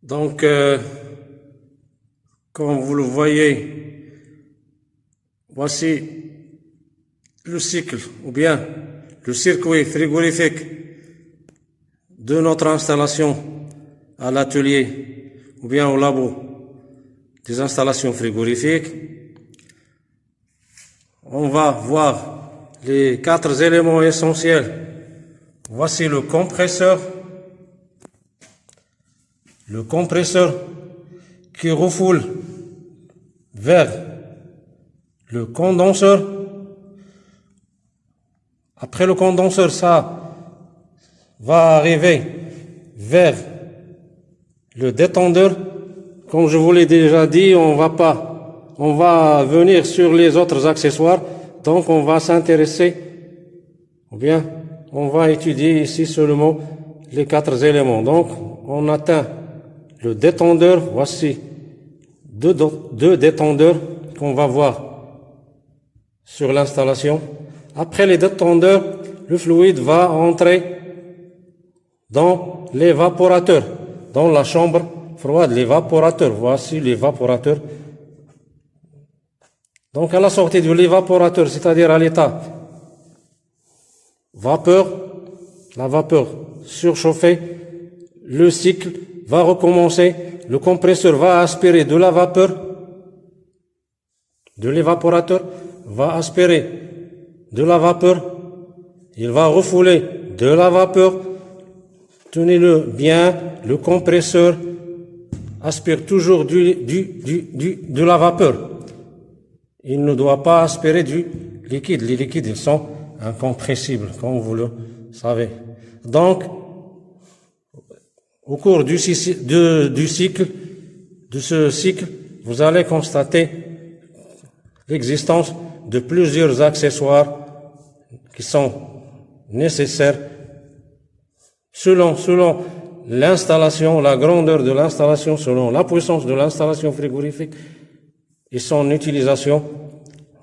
Donc, comme vous le voyez, voici le cycle ou bien le circuit frigorifique de notre installation à l'atelier ou bien au labo des installations frigorifiques. On va voir les 4 éléments essentiels. Voici le compresseur qui refoule vers le condenseur. Après le condenseur, ça va arriver vers le détendeur. Comme je vous l'ai déjà dit, on va venir sur les autres accessoires. Donc on va s'intéresser, ou bien on va étudier ici seulement les 4 éléments. Donc on atteint le détendeur. Voici deux détendeurs qu'on va voir sur l'installation. Après les détendeurs, le fluide va entrer dans l'évaporateur, dans la chambre froide, l'évaporateur. Voici l'évaporateur. Donc à la sortie de l'évaporateur, c'est-à-dire à l'état vapeur, la vapeur surchauffée, le cycle va recommencer. Le compresseur va aspirer de la vapeur, de l'évaporateur, va aspirer de la vapeur, il va refouler de la vapeur. Tenez-le bien, le compresseur aspire toujours de la vapeur. Il ne doit pas aspirer du liquide. Les liquides, ils sont incompressibles, comme vous le savez. Donc, au cours de ce cycle, vous allez constater l'existence de plusieurs accessoires qui sont nécessaires selon l'installation, la grandeur de l'installation, selon la puissance de l'installation frigorifique et son utilisation.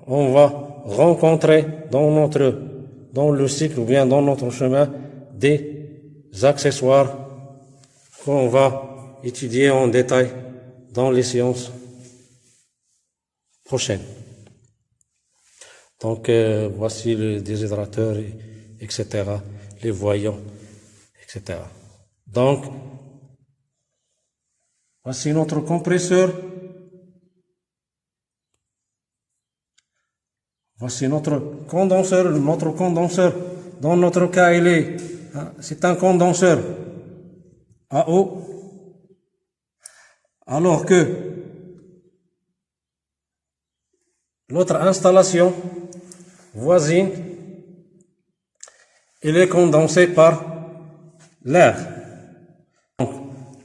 On va rencontrer dans le cycle ou bien dans notre chemin des accessoires qu'on va étudier en détail dans les séances prochaines. Donc, voici le déshydrateur, etc., les voyants, etc. Donc, voici notre compresseur. Voici notre condenseur. Notre condenseur, dans notre cas, c'est un condenseur à eau, alors que l'autre installation voisine, elle est condensée par l'air. Donc,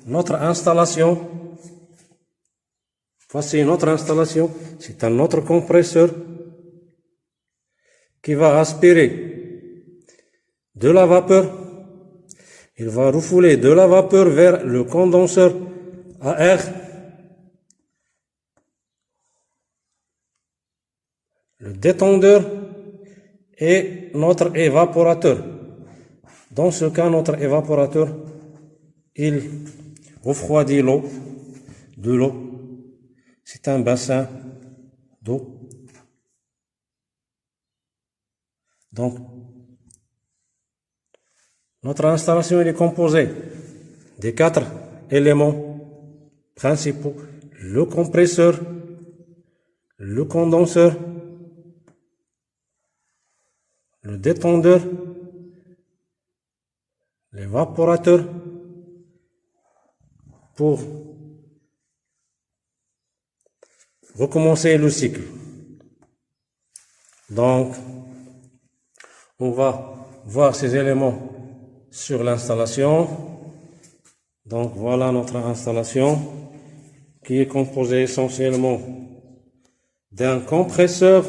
notre installation, voici notre installation, c'est un autre compresseur qui va aspirer de la vapeur. Il va refouler de la vapeur vers le condenseur à air. Le détendeur et notre évaporateur. Dans ce cas, notre évaporateur, il refroidit de l'eau. C'est un bassin d'eau. Donc, notre installation est composée des 4 éléments principaux: le compresseur, le condenseur, le détendeur, l'évaporateur, pour recommencer le cycle. Donc, on va voir ces éléments sur l'installation. Donc, voilà notre installation qui est composée essentiellement d'un compresseur.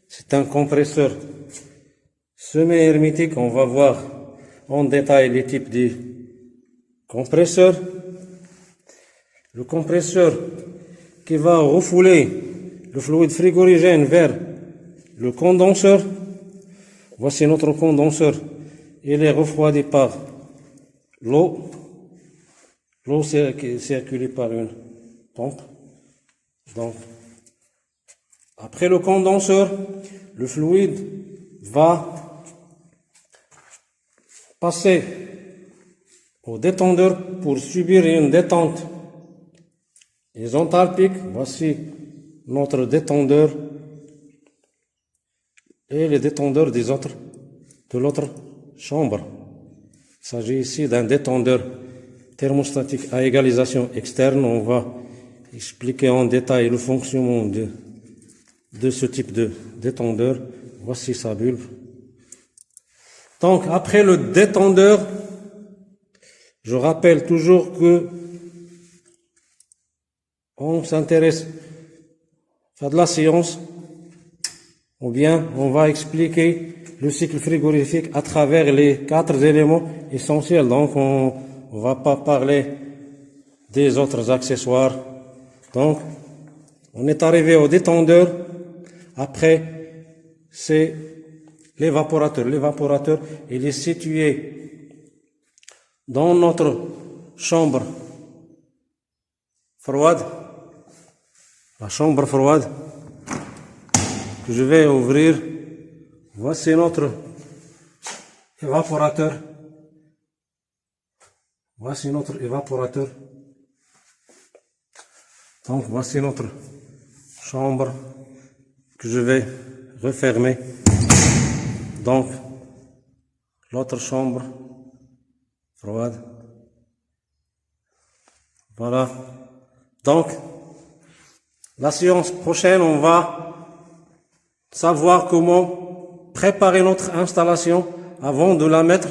C'est un compresseur semi-hermétique. On va voir en détail les types de compresseurs. Le compresseur qui va refouler le fluide frigorigène vers le condenseur. Voici notre condenseur. Il est refroidi par l'eau. L'eau circulée par une pompe. Donc, après le condenseur, le fluide va passer au détendeur pour subir une détente isenthalpique. Voici notre détendeur et les détendeurs de l'autre chambre. Il s'agit ici d'un détendeur thermostatique à égalisation externe. On va expliquer en détail le fonctionnement de ce type de détendeur. Voici sa bulbe. Donc, après le détendeur, je rappelle toujours que on s'intéresse à de la science, ou bien on va expliquer le cycle frigorifique à travers les 4 éléments essentiels. Donc, on va pas parler des autres accessoires. Donc, on est arrivé au détendeur. Après, c'est l'évaporateur. L'évaporateur, il est situé dans notre chambre froide. La chambre froide que je vais ouvrir. Voici notre évaporateur. Voici notre évaporateur. Donc, voici notre chambre que je vais refermer. Donc, l'autre chambre froide. Voilà. Donc, la séance prochaine, on va savoir comment préparer notre installation avant de la mettre